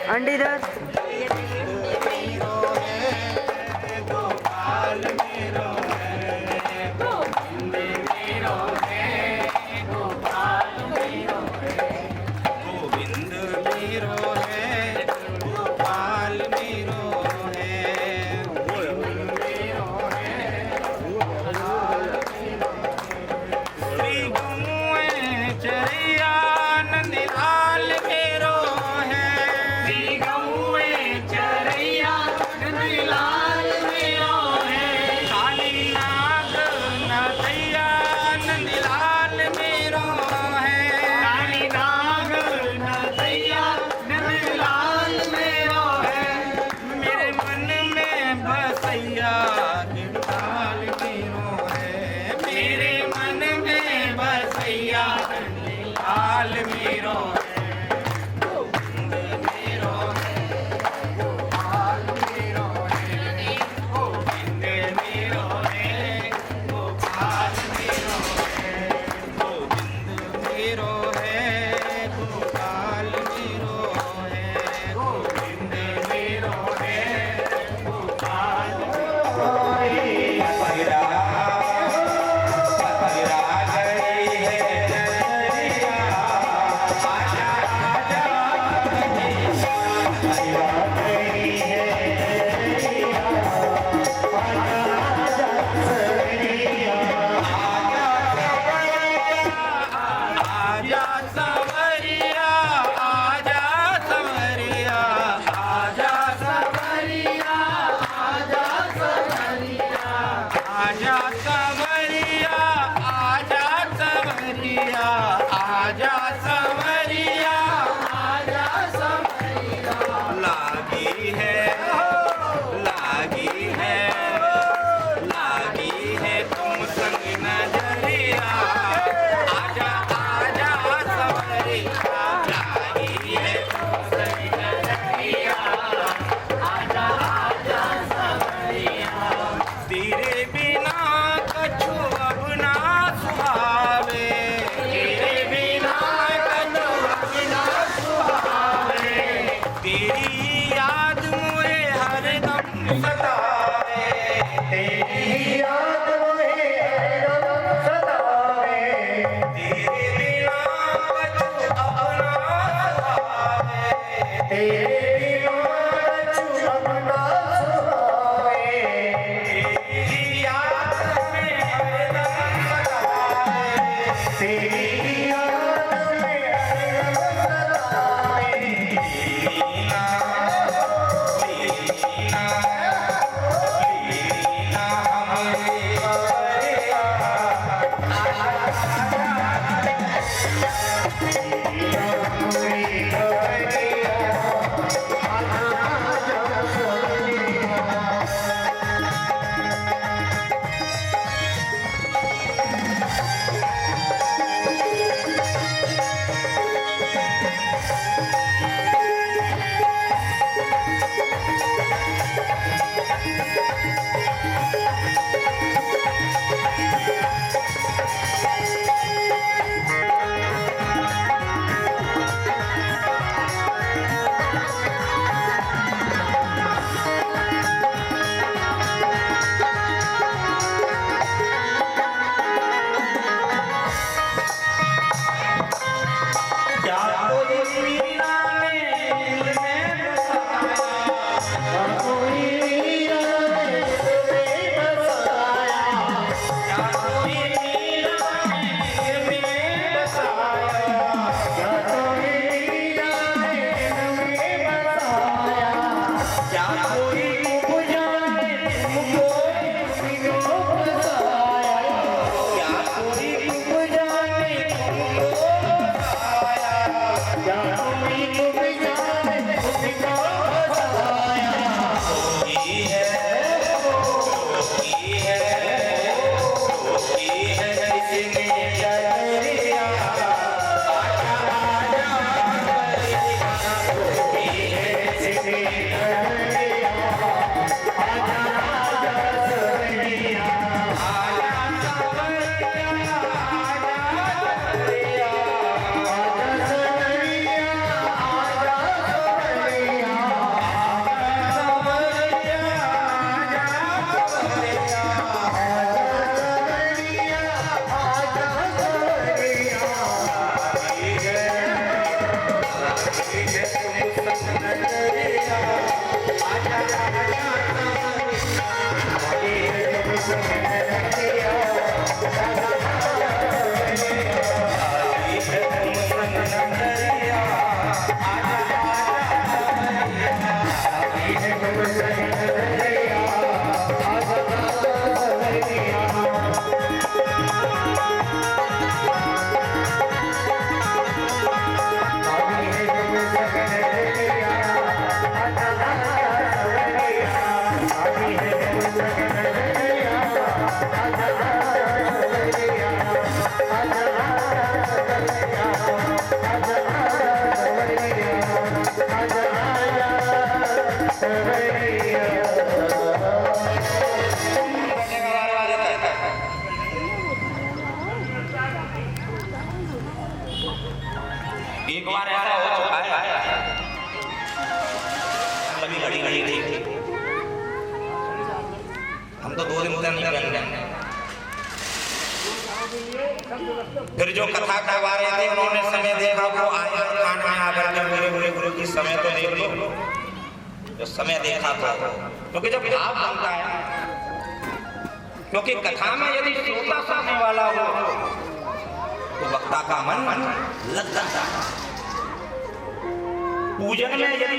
अंडीधर एक बार ऐसा हो चुका है, कभी घड़ी घड़ी थी, हम तो 2 दिन उधर नहीं करेंगे। फिर जो कथा करवा रहे थे उन्होंने समय देखा, वो आया कान में आकर के मेरे बोले गुरु की समय तो देख लो, जो समय देखा था। क्योंकि जब भाव बनता है, क्योंकि कथा में यदि श्रोता सुनने वाला हो तो वक्ता का मन लग जाता है। पूजन में यदि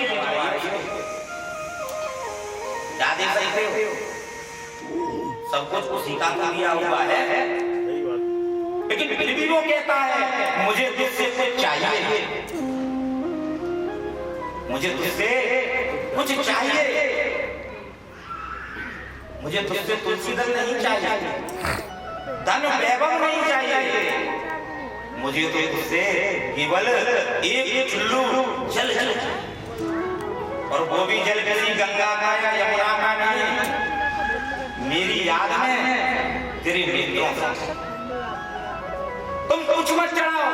ज्यादा सकते हो, सब कुछ उसी का दिया हुआ है, लेकिन फिर भी वो कहता है मुझे तुझसे कुछ चाहिए, मुझे तुझसे कुछ चाहिए, मुझे तुझसे तुलसी दल नहीं चाहिए, धन वैभव नहीं चाहिए, मुझे तो तुझसे केवल एक चुल्लू जल जल, और वो भी जल किसी गंगा का या यमुना का नहीं, मेरी याद में तेरे मित्रों का। तुम कुछ मत चढ़ाओ,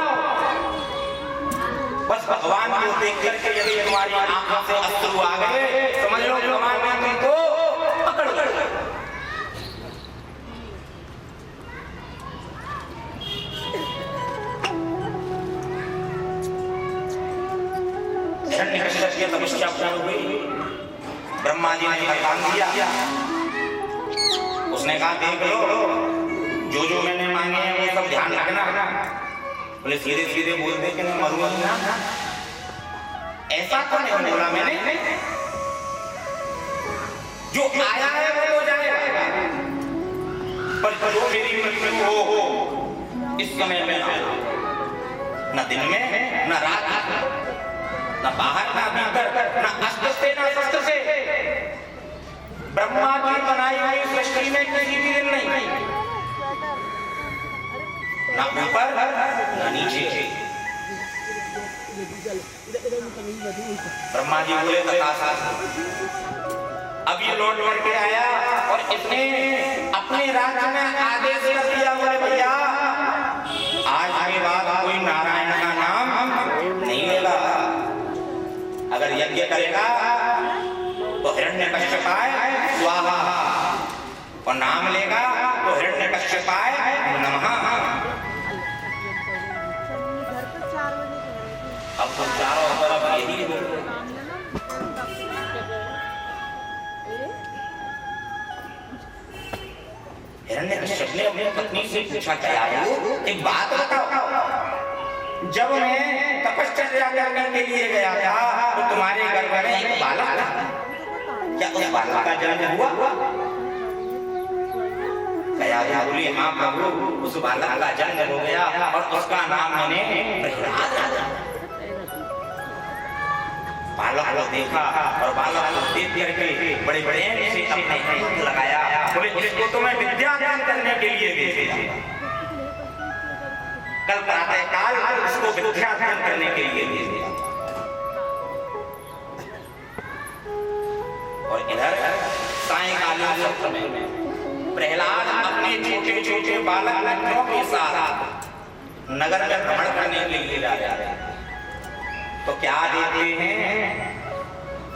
बस भगवान को देख करके यदि तुम्हारी आंखों से अश्रु आ गए, समझ लो भगवान ने तुमको पकड़ लिया। हिरण्यकश्यप की तपस्या पूर्ण हुई, ब्रह्मा जी ने वरदान दिया, उसने कहा देख लो जो जो मैंने मांगे हैं वो सब ध्यान रखना। बोले सीधे सीधे बोलते कि मैं मरूंगा ना, ऐसा तो नहीं बोला मैंने, जो आया है वो तो जाएगा, पर जो मेरी मृत्यु हो इस समय में न दिन में न रात, न बाहर न भीतर, न अस्त्र से न शस्त्र से, ब्रह्मा की बनाई हुई सृष्टि में किसी भी दिन नहीं, न ऊपर न नीचे। ब्रह्मा जी बोले तथास्ತು। अब ये लौट के आया और इसने अपने राज्य में आदेश कर दिया, बोले भैया आज के बाद कोई नारायण का नाम नहीं लेगा, अगर यज्ञ करेगा तो हिरण्यकश्यपाय स्वाहा, और नाम लेगा तो हिरण्यकश्यपाय नमः। अब तो चारों तरफ यही हिरण्यकश्यप ने अपनी पत्नी से पूछा क्या है, एक बात बताओ, जब मैं तपस्या करने के लिए गया था तो तुम्हारे घर में एक बालक था, क्या उस बालक का जन्म हुआ? कया बोली हाँ प्रभु, उस बालक का जन्म हो गया और उसका नाम मैंने प्रहलाद रखा। बालक को देखा और बालक को देख करके बड़े बड़े से अपने हाथ लगाया, बोले इसको तो मैं विद्या दान करने के लिए भेजा, कल प्रातः काल उसको विद्या दान करने के लिए भेजा। और इधर सायंकालीन समय में प्रहलाद अपने छोटे छोटे बालक बच्चों के साथ नगर में भ्रमण करने के लिए जा रहे हैं, तो क्या देखते हैं,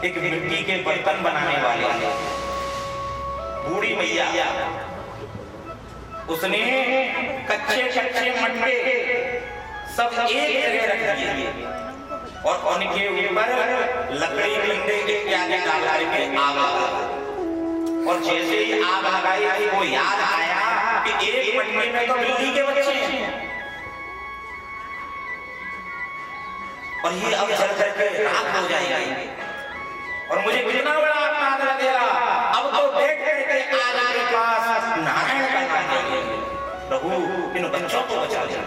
एक मिट्टी के बर्तन बनाने वाले बूढ़ी मैया, उसने कच्चे कच्चे मटके सब एक जगह रख दिए और उनके ऊपर लकड़ी डंडे इत्यादि डाल करके आग लगा, और जैसे ही आग लगाई वो याद आया कि एक मटके में तो बिल्ली के बच्चे हैं और ये अब जल करके राख हो जाएगी और मुझे कितना बड़ा अपराध लगेगा। अब तो बैठ करके आग के पास नारायण का नाम लेंगे, प्रभु इन बच्चों को बचा ले।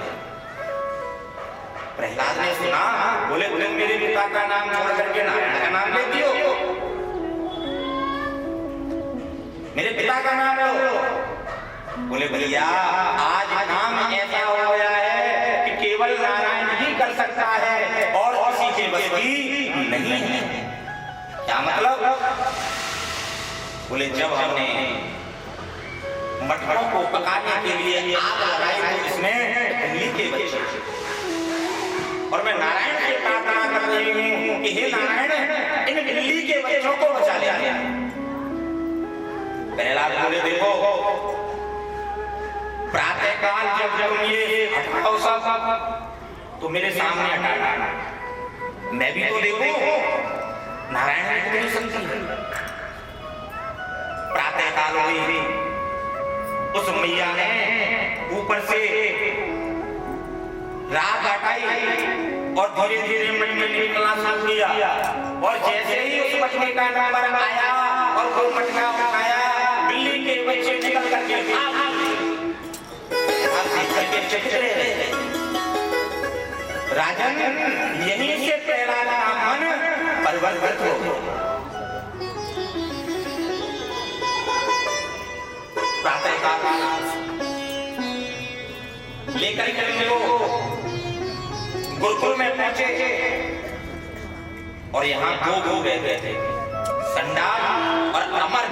प्रहलाद ने सुना, बोले तुम मेरे पिता का नाम छोड़ करके नारायण का नाम लेती हो, मेरे पिता का नाम लो। बोले भैया आज नाम ऐसा हो गया है कि केवल नारायण ही कर सकता है और किसी के बस की नहीं है। क्या मतलब? बोले जब हमने मटकों को पकाने के लिए आग लगाई तो इसमें बिल्ली के बच्चे और मैं नारायण से प्रार्थना कर रही हूँ कि हे नारायण इन बिल्ली के बच्चों को बचा ले। प्रहलाद बोले देखो प्रातः काल जब तुम ये हटाओ सब तो मेरे सामने हटाना, मैं भी तो देखूं नारायण ने कितनी शक्ति है। प्रातः काल हुई, उस मैया ने ऊपर से राख हटाई और धीरे धीरे मटके निकलना शुरू किया और जैसे ही उस मटके का नंबर आया और वो मटका उठाया बिल्ली के बच्चे निकल करके राजन यहीं से प्रहलाद का मन परिवर्तित हो। प्रातः काल लेकर के लोग गुरुकुल में पहुंचे और यहाँ दो गए थे, संडाल और अमर।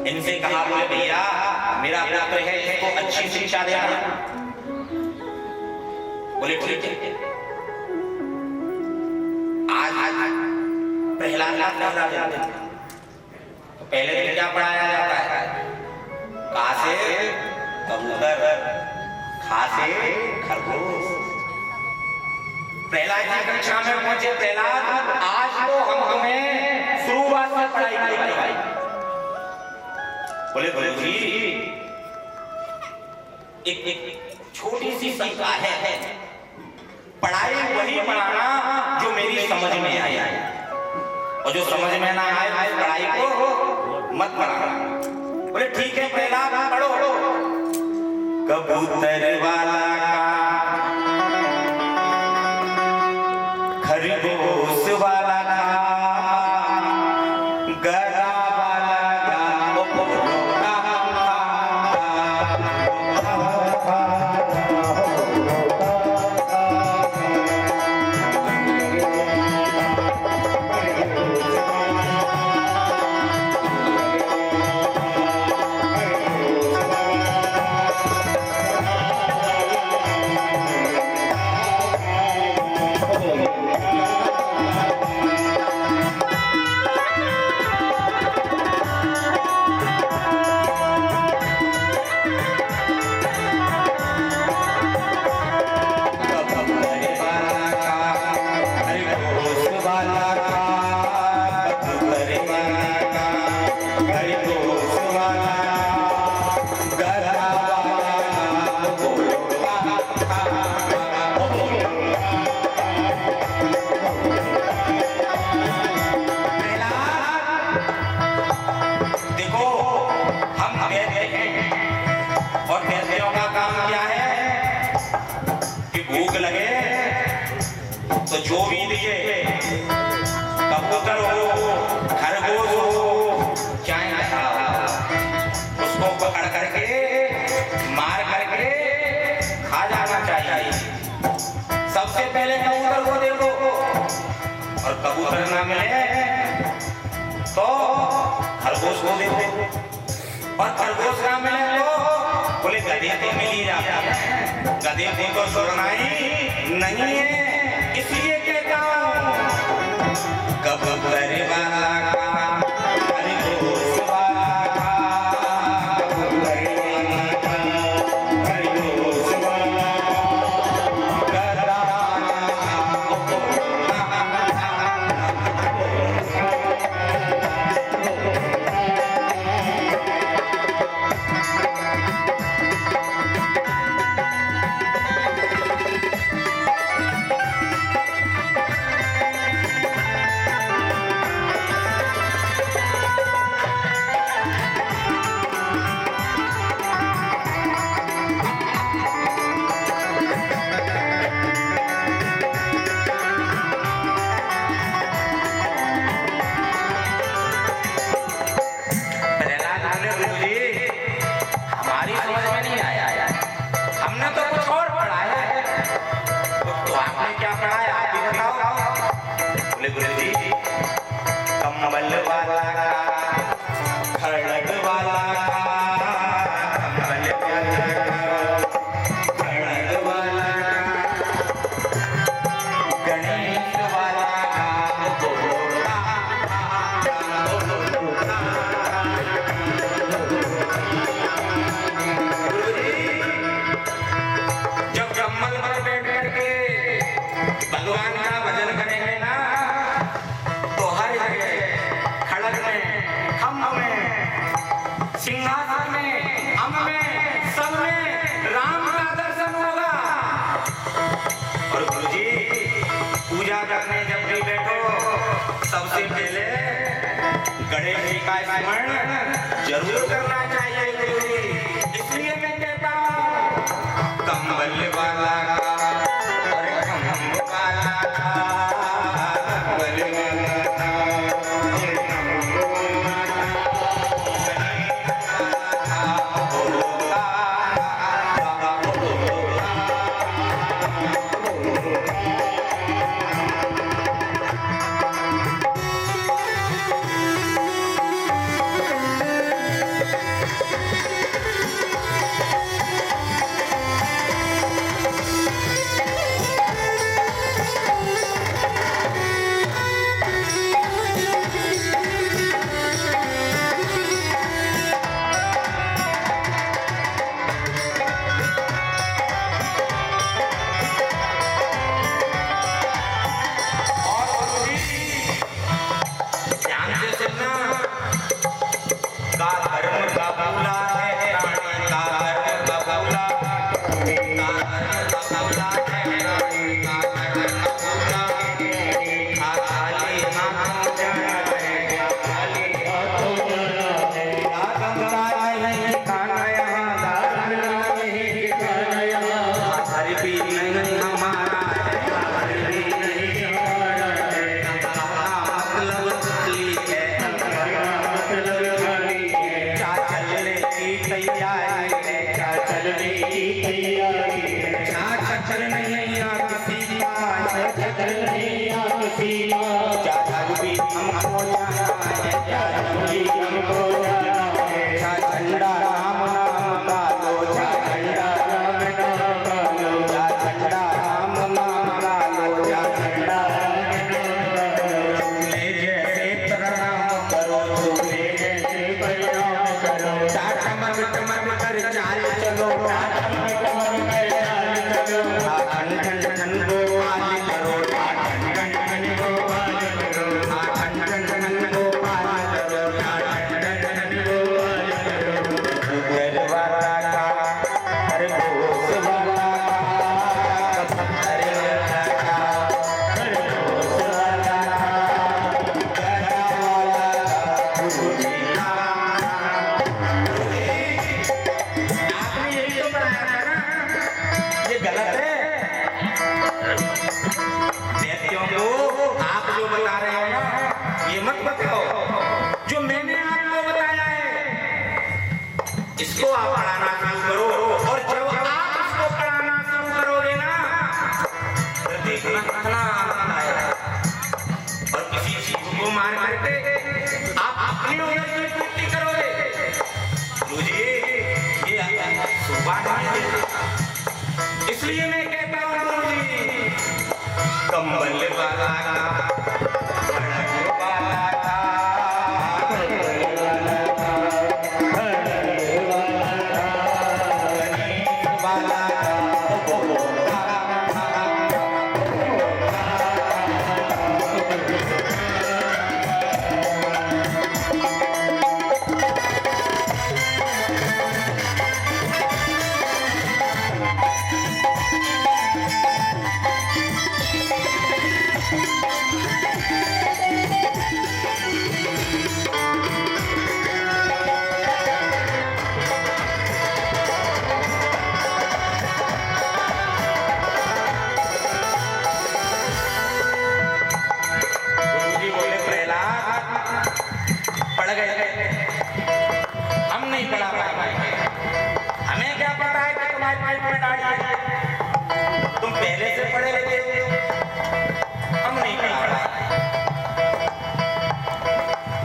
इनसे कहा बोले भैया मेरा पुत्र है इसको अच्छी शिक्षा देना। बोले ठीक है। आज प्रहलाद तो पहले दिन क्या पढ़ाया जाता है? का से कबूतर, खा से खरगोश। प्रहलाद की कक्षा में पहुंचे प्रहलाद, आज तो हम तुम्हें शुरुआत से पढ़ाई करेंगे। बोले जी एक छोटी सी शिक्षा है, पढ़ाई वही पढ़ाना जो मेरी समझ में आया और जो समझ में ना आए पढ़ाई को मत पढ़ाना। बोले ठीक है प्रहलाद पढ़ो। कबूतर वाला का खरगोश वाला तो जो भी दिए कबूतर हो खरगोश हो चाहे उसको पकड़ करके मार करके खा जाना चाहिए। सबसे पहले कबूतर को देखो और कबूतर ना मिले तो खरगोश को देखो और खरगोश ना मिले तो बोले गधे तो मिल ही जाता है। गधे को तो छोड़ना ही नहीं है, इसलिए कहता हूँ कबूतर वाला का खरगोश वाला का, कबूतर वाला का खरगोश वाला गधा वाला का, खड़ग वाला का, कमल वाला का, खड़ग वाला का, गणेश वाला का, जब कमल पर बैठ करके भगवान का भजन करेंगे ना, तो हर जगह खड़ग में, खम्भ में, सिंहासन में, अम्ब में, सब में राम का दर्शन होगा। और गुरुजी पूजा करने जब भी बैठो, सबसे पहले गणेश जी का स्मरण जरूर करना चाहिए गुरुजी। इसलिए मैं कहता हूँ कम्बल वाला का, अरे कम्बल वाला का, कम्बल वाला का, अरे कम्बल वाला का, गणेश वाला इसको आप पढ़ाना शुरू करो, और जब आप इसको पढ़ाना शुरू करोगे ना, तो देखना कितना आनंद आएगा। और किसी चीज को मार करके आप अपनी उम्र की पूर्ति करोगे। मुझे ये सुबह नहीं देता, इसलिए मैं कहता हूँ गुरुजी कम्बल वाला का, तुम पहले से पढ़े लिखे हो, हम नहीं पढ़ा।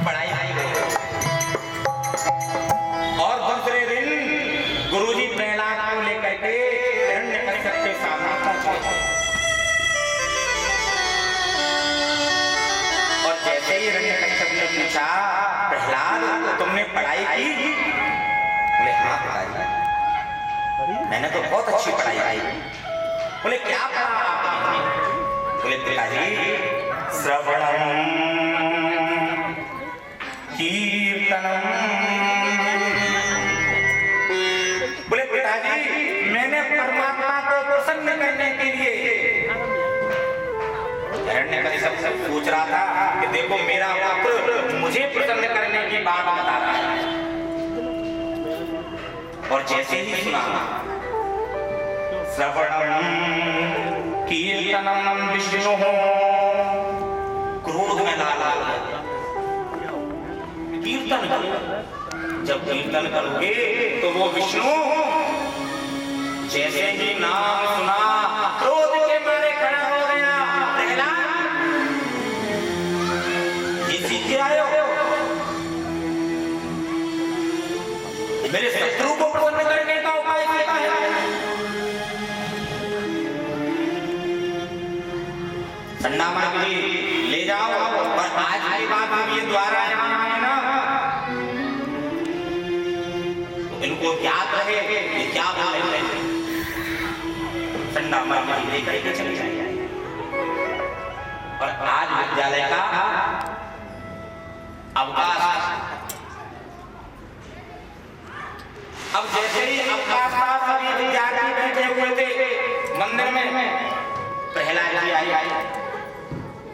पढ़ाई पूछा, प्रहलाद तुमने पढ़ाई की? बोले हाँ पिताजी, मैंने तो बहुत अच्छी पढ़ाई की। बोले क्या पढ़ा आपने? बोले पिताजी श्रवणम कीर्तनम। बोले पिताजी मैंने परमात्मा को प्रसन्न करने के लिए, हिरण्यकशिपु सब सोच रहा था कि देखो मेरा पुत्र मुझे प्रसन्न करने की बात बता रहा है, और जैसे ही सुना श्रवणम कीर्तनम विष्णु, क्रोध में लाल आ गया। कीर्तन करो, जब कीर्तन करोगे तो वो विष्णु जैसे ही नाम सुना क्रोध के मारे खड़ा हो गया। ये सीख के आए हो? मेरे शत्रु को प्रसन्न करने का उपाय क्या है? संडा मार के ले जाओ, और आज की बात हम ये द्वारा है ना, तो इनको याद रहे ये क्या बोल रहे हैं। संडा मार के लेकर के चले जाए। और आज विद्यालय का अवकाश, अब जैसे ही अवकाश था सभी विद्यार्थी बैठे हुए थे मंदिर में, प्रहलाद जी आए।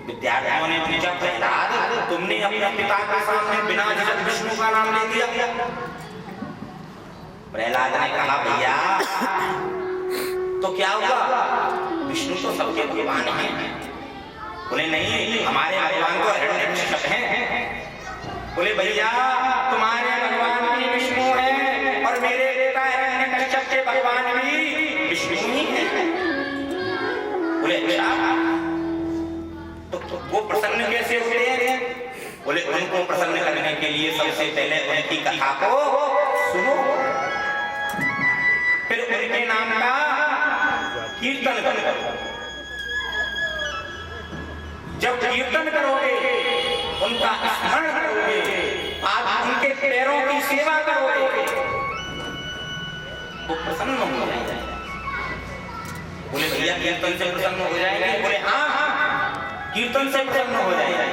विद्यार्थियों ने पूछा, प्रहलाद तुमने अपने पिता के सामने बिना झिझक विष्णु का नाम ले दिया? प्रहलाद ने कहा भैया तो क्या हुआ, विष्णु तो सबके भगवान हैं। बोले नहीं, हमारे भगवान तो हिरण्यकशिपु हैं। बोले भैया तुम्हारे भगवान भी विष्णु हैं और मेरे पिता हिरण्यकशिपु के भगवान भी विष्णु ही हैं। बोले अच्छा तो वो प्रसन्न कैसे होते हैं? बोले उनको प्रसन्न करने के लिए सबसे पहले उनकी कथा को सुनो, फिर उनके नाम का कीर्तन करो। जब कीर्तन करोगे, उनका स्मरण करोगे, आप उनके पैरों की सेवा करोगे, वो प्रसन्न हो जाएंगे। बोले भैया कीर्तन से प्रसन्न हो जाएंगे? बोले हाँ कीर्तन से प्रसन्न हो जाएंगे।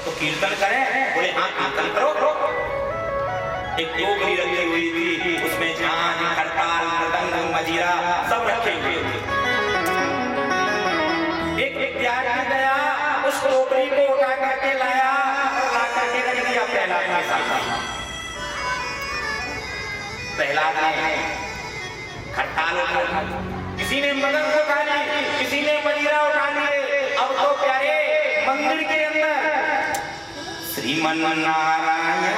तो कीर्तन करें? बोले हाँ कीर्तन करो। एक टोकरी रखी हुई थी, उसमें झांझ, खड़ताल, मृदंग, मजीरा सब रखे हुए थे। एक विद्यार्थी गया, उस टोकरी को उठा करके लाया और ला करके रख दिया प्रहलाद के सामने। प्रहलाद ने खड़ताल उठा, किसी ने मृदंग उठा ली, किसी ने मजीरा उठा लिए। अब तो प्यारे मंदिर के अंदर श्रीमन नारायण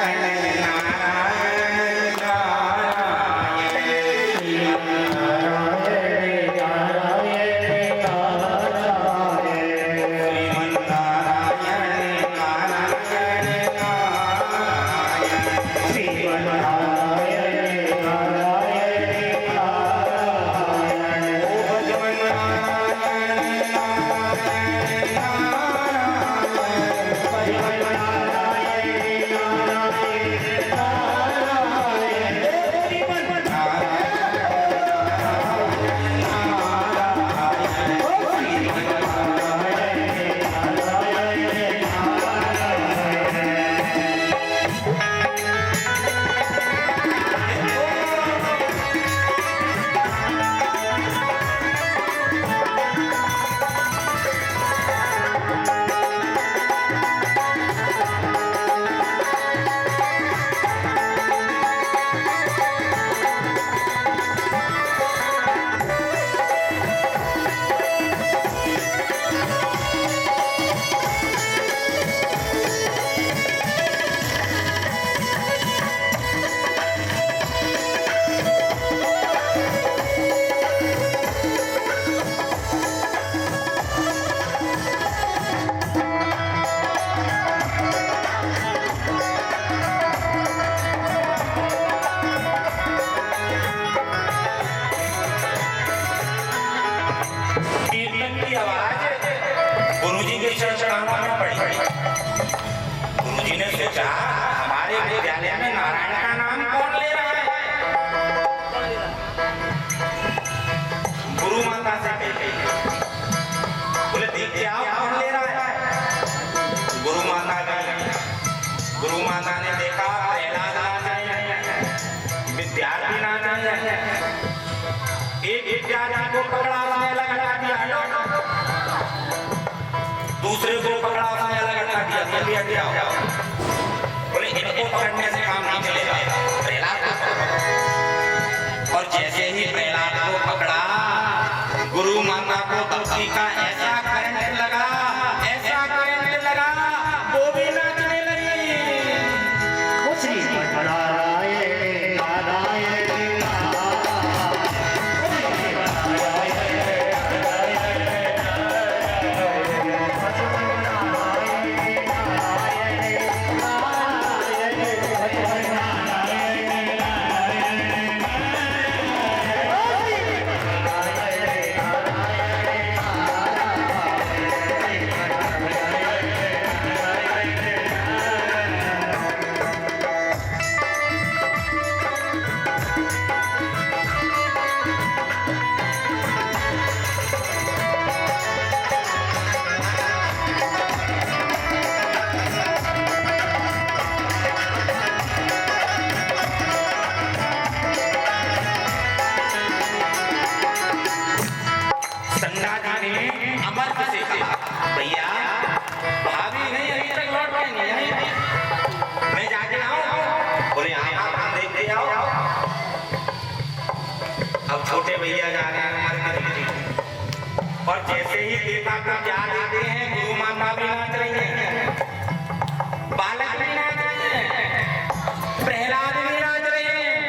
सोचा हमारे विद्यालय में नारायण का नाम कौन ले रहा है। गुरु माता से कही, बोले देखते आओ कौन ले रहा है। गुरु माता गई, गुरु माता ने देखा प्रहलाद नाच रहे हैं, विद्यार्थी नाच रहे हैं। एक विद्यार्थी को पकड़ा उसने अलग हटा दिया, दूसरे को पकड़ा उसने अलग हटा दिया, तुम भी हट जाओ। बोले इनको पकड़ने से काम नहीं चलेगा, प्रहलाद को पकड़ो। और जैसे ही प्रहलाद को पकड़ा, गुरु माता को भक्ति का ऐसा करंट लगा, ऐसा करंट लगा, वो भी नाचने लगी। छोटे भैया जा रहे हैं और जैसे ही देखा तो क्या देखते हैं, गुरु माता भी नाच रही है, बालक भी नाच रहे हैं, प्रहलाद भी नाच रहे हैं।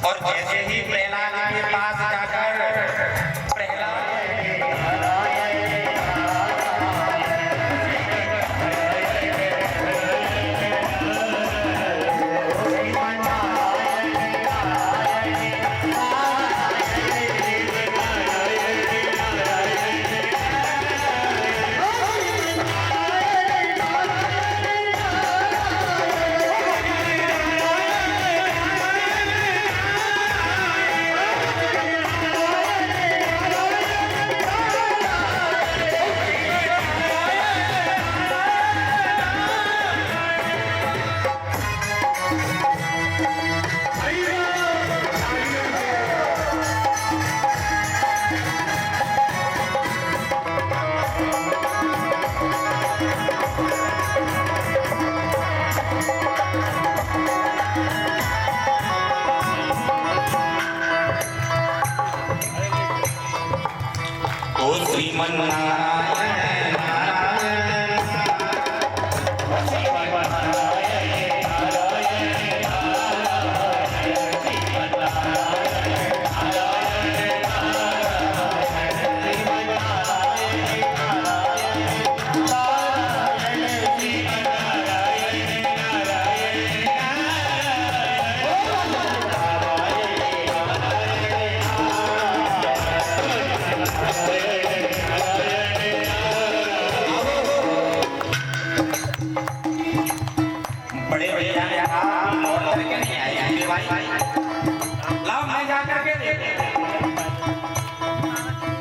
और जैसे ही प्रहलाद के पास जाकर प्रहलाद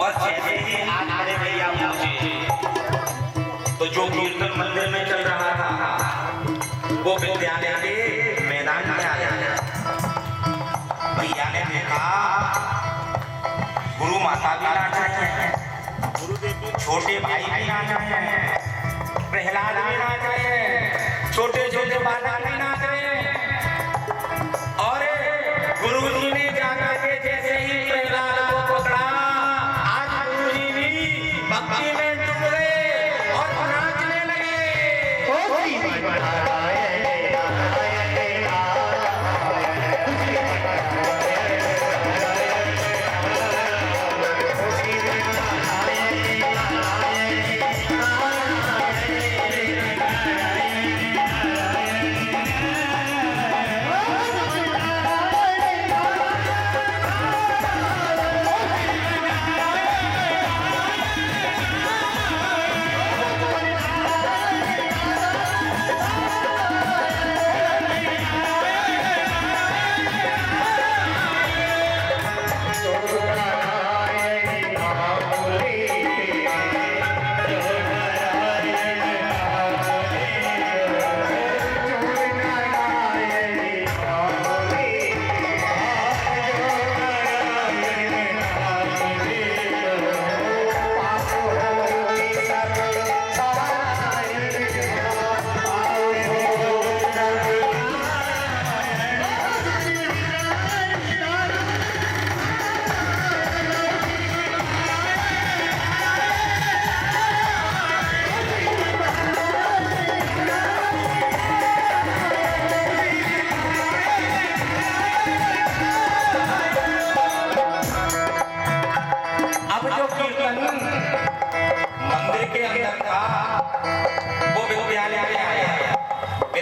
और जैसे ही आज बड़े भैया पहुंचे तो जो कीर्तन मंदिर में चल रहा था वो विद्यालय के मैदान में आ गया। भैया ने देखा गुरु माता भी नाच रहे हैं, छोटे भाई भी नाच रहे हैं, प्रहलाद भी नाच रहे हैं, छोटे छोटे बालक भी नाच रहे हैं। और गुरु जी ने जाकर के जैसे ही प्रहलाद को पकड़ा, आज गुरु जी भी भक्ति में डूब गए और नाचने लगे।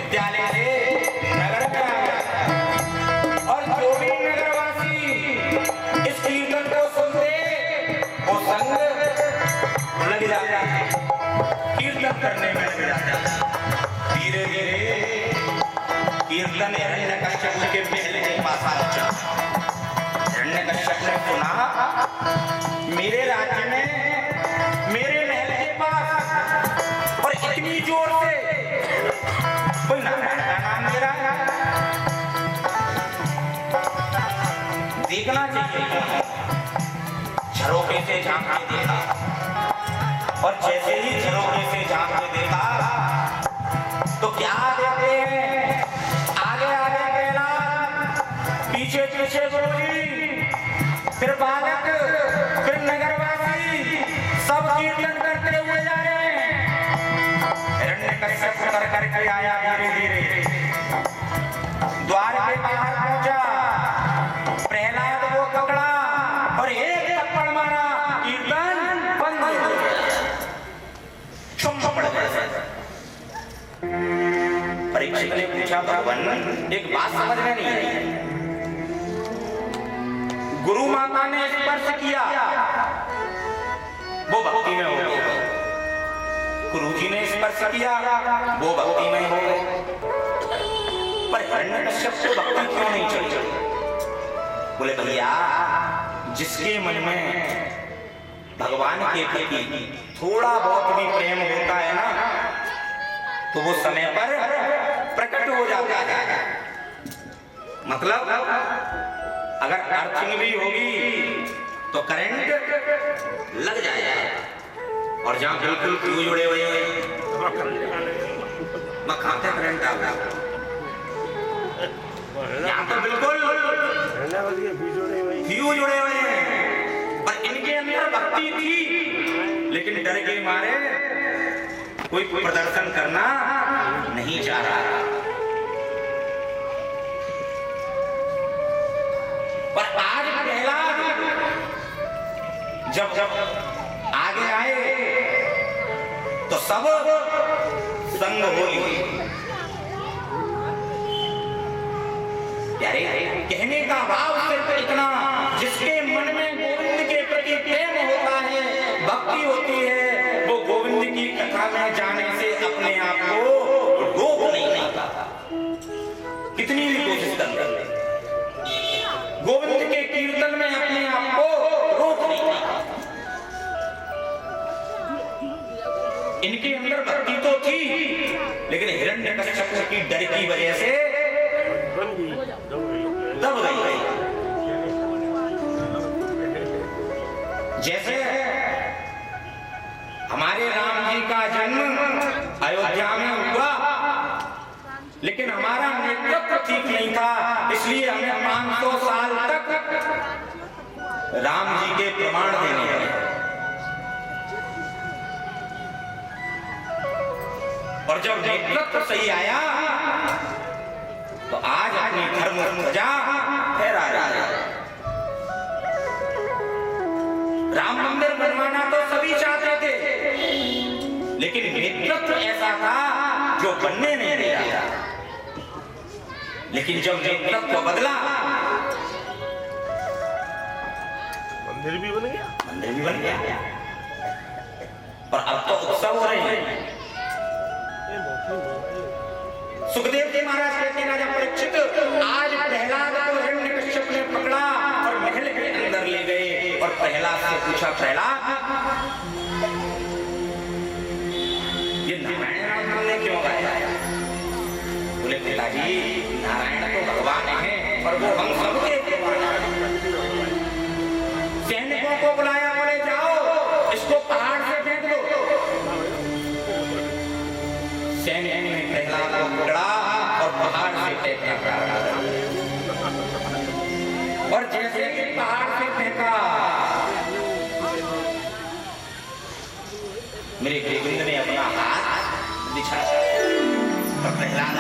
विद्यालय से नगर में आ गया और जो भी नगरवासी इस कीर्तन को सुनते वो संग लग जाता है, कीर्तन करने में लग जाता है। धीरे धीरे कीर्तन हिरण्यकश्यप के महल के पास पहुंचा। हिरण्यकश्यप ने सुना मेरे राज्य में मेरे महल के पास और इतनी जोर से कोई नारायण का नाम ले रहा है, देखना चाहिए। झरोके से झांक के देखा और जैसे ही झरोके से झांक के देखा तो क्या देखते हैं, आगे आगे कैलाश, पीछे पीछे गुरुजी, फिर बालक, फिर नगरवासी सब कीर्तन करते हुए जा रहे हैं। हिरण्यकश्यप उतर करके आया धीरे धीरे, द्वार के बाहर पहुंचा, प्रहलाद को पकड़ा और एक थप्पड़ मारा, कीर्तन बंद हो गया, चुप पड़ गया। परीक्षित ने पूछा भगवान एक बात समझ में नहीं आई, गुरु माता ने स्पर्श किया वो भक्ति में हो गए, गुरु जी ने स्पर्श किया वो भक्ति में हो गए, पर हिरण्यकश्यप को भक्ति क्यों नहीं चली? बोले भैया जिसके मन में भगवान के प्रति थोड़ा बहुत भी प्रेम होता है ना तो वो समय पर प्रकट हो जाता है। मतलब अगर अर्थिंग भी होगी तो करंट लग जाएगा और जहां बिल्कुल फ्यूज जुड़े हुए खाते करंट आ गया, यहाँ तो बिल्कुल फ्यूज जुड़े हुए हैं। पर इनके अंदर भक्ति थी लेकिन डर के मारे कोई प्रदर्शन करना नहीं चाह रहा। पर आज प्रहलाद जब आगे आए तो सब संग हो लिए। कहने का भाव सिर्फ इतना, जिसके मन में गोविंद के प्रति प्रेम होता है, भक्ति होती है, वो गोविंद की कथा में जाने से अपने आप को रोक नहीं पाता, कितनी भी कोशिश कर ले, गोविंद के कीर्तन में अपने आप को रोक नहीं पाता। इनके अंदर भक्ति तो थी लेकिन हिरण्यकश्यप की डर की वजह से दब गई। जैसे हमारे राम जी का जन्म अयोध्या में हुआ लेकिन हमारा नेतृत्व ठीक नहीं था, इसलिए हमें 500 साल तक राम जी के प्रमाण देने पड़े। और जब नेतृत्व सही आया तो आज अपनी धर्म ध्वजा फहरा रहा है। राम मंदिर बनवाना तो सभी चाहते थे लेकिन नेतृत्व ऐसा था जो बनने नहीं दे रहा। लेकिन जब नेतृत्व बदला मंदिर भी बन गया, मंदिर भी बन गया और अब तो उत्सव हो रहे हैं। सुखदेव जी महाराज कहते हैं जब परीक्षित आज प्रहलाद को हिरण्यकश्यप ने पकड़ा और महल के अंदर ले गए और प्रहलाद से पूछा, प्रहलाद ये नारायण नाम तुमने क्यों गाया? बोले पिताजी नारायण तो भगवान है और वो हम सबके भगवान हैं। सैनिकों को बुलाया, बोले जाओ इसको पहाड़ से फेंक दो। सैनिक ने प्रहलाद को पकड़ा और पहाड़ से फेंका और जैसे कि पहाड़ से फेंका मेरे गोविंद ने अपना हाथ दिखाया और प्रहलाद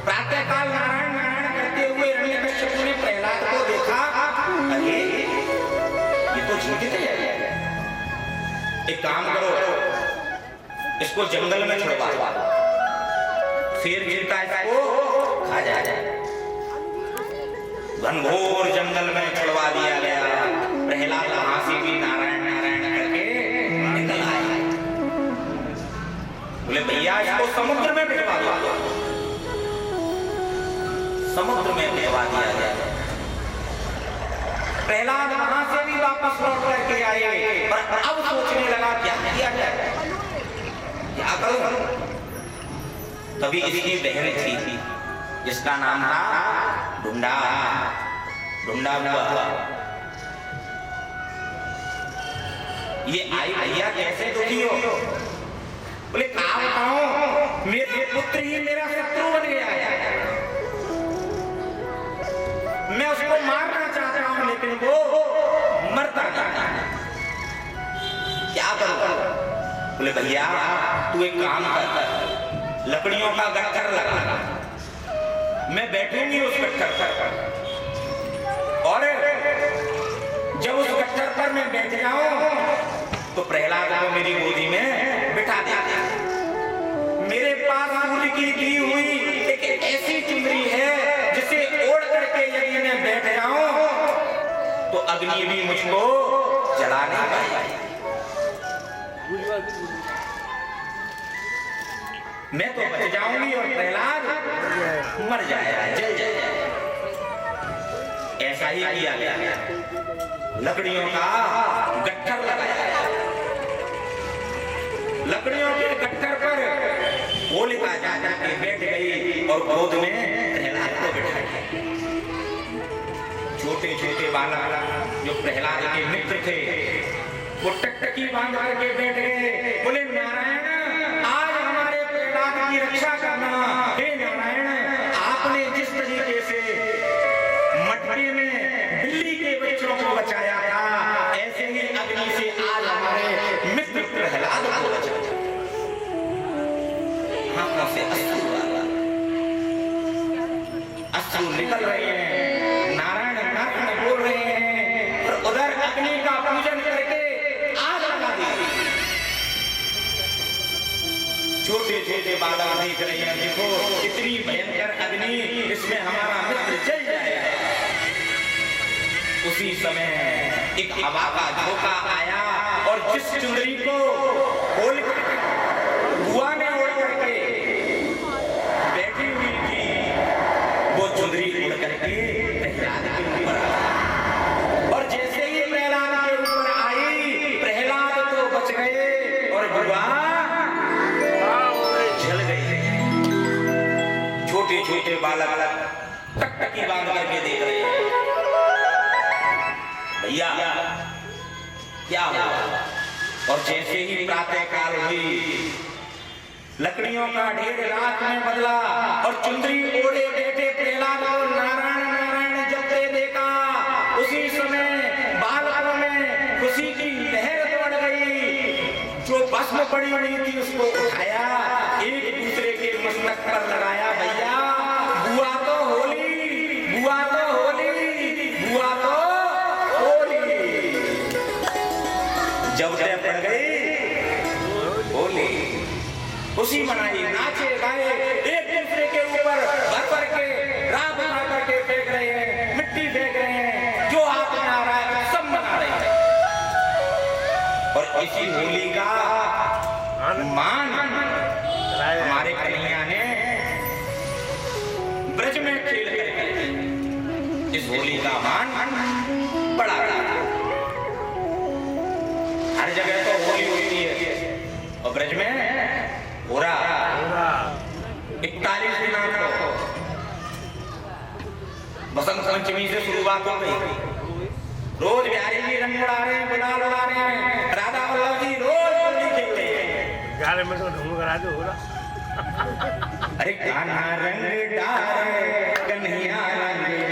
प्रातःकाल नारायण नारायण करते हुए हिरण्यकश्यप ने प्रहलाद को देखा, अरे ये तो जीवित है, एक काम करो इसको जंगल में छुड़वा दो। शेर गिरता इसको खा जाए। घनघोर जंगल में छुड़वा दिया गया। प्रहलाद वहां से भी नारायण नारायण करके निकल आए। बोले भैया इसको समुद्र में भिजवा दो। समुद्र में भिजवा दिया गया। प्रहलाद वहां से भी वापस लौट करके आए और अब सोचने लगा क्या किया जाए, क्या करूं। तभी इसकी बहन थी जिसका नाम था ढूंढा। ढूंढा हुआ ये आई, भैया कैसे दुखी हो। बोले कहा बताऊं, मेरे पुत्र ही मेरा शत्रु बन गया है। मैं उसको मारना चाहता हूं लेकिन वो मरता नहीं। क्या करूं। बोले भैया तू एक काम कर, लकड़ियों का गट्ठर लगा, मैं बैठूंगी उस गट्ठर पर और जब उस गट्ठर पर मैं बैठ जाऊं तो प्रहलाद को मेरी गोदी में बिठा दे। मेरे पास सूर्य की दी हुई एक ऐसी चुनरी है जिसे ओढ़ करके यदि मैं बैठ जाऊं तो अग्नि भी मुझको जला नहीं पाएगी। मैं तो बच जाऊंगी और प्रहलाद मर जाएगा, जल जाएगा। ऐसा ही किया गया। लकड़ियों का गट्ठर लगाया। लकड़ियों के गट्ठर पर होलिका जा जाके बैठ गई और गोद में प्रहलाद को बिठा दिया। छोटे छोटे बालक जो प्रहलाद के मित्र थे वो टकटकी बांध करके बैठ गए। बोले नारायण आज हमारे प्रहलाद की रक्षा करना। हे नारायण आपने जिस तरीके से मटके में बिल्ली के बच्चों को बचाया था ऐसे ही अग्नि से आज हमारे मित्र प्रहलाद को बचाया। हाथों से अश्रु निकल रहे हैं। नारायण नारायण बोल रहे हैं और उधर अग्नि का पूजन करके आग लगा दी। छोटे छोटे बालक देख रहे हैं, देखो इतनी भयंकर अग्नि, इसमें हमारा मित्र जल जाएगा। उसी समय एक हवा का झोंका आया और जिस चुनरी को बुआ ने ओढ़ करके बैठी हुई थी वो चुनरी उड़ करके प्रहलाद के ऊपर आई। और जैसे ही प्रहलाद के ऊपर आई प्रहलाद तो बच गए और बुआ जल गई। छोटे छोटे बालक टकटकी बांध करके देख रहे हैं भैया क्या हुआ। और जैसे ही प्रातः काल हुई लकड़ियों का ढेर रात में बदला और चुंदरी ओढ़े बैठे प्रहलाद को नारायण नारायण जपते देखा। उसी समय बालकों में खुशी की लहर दौड़ गई। जो भस्म पड़ी हुई थी उसको उठाया, एक दूसरे के मस्तक पर लगाया। भैया बुआ तो होली, बुआ तो होली, बुआ तो होली। जब तय पड़ गई होली, खुशी मनाई, नाचे गाए, एक दूसरे के ऊपर भर भर के रात बना करके फेंक रहे हैं, मिट्टी फेंक रहे हैं, जो हाथ में आ रहा है सब मना रहे हैं। और इसी होली का मान हमारे कन्हैया ने ब्रज में खेल करके इस होली का मान बढ़ा। हर जगह तो होली होती है और ब्रज में हो रहा 41 दिनांक को बसंत पंचमी से शुरुआत हो गई। रोज बिहारी जी रंग उड़ा रहे हैं, गुलाल उड़ा रहे हैं, राधा वल्लभ जी रोज होली खेलते हैं। गाने में तो ढूंढ करा दो हो रहा। अरे कान्हा रंग डाले कन्हैया रंग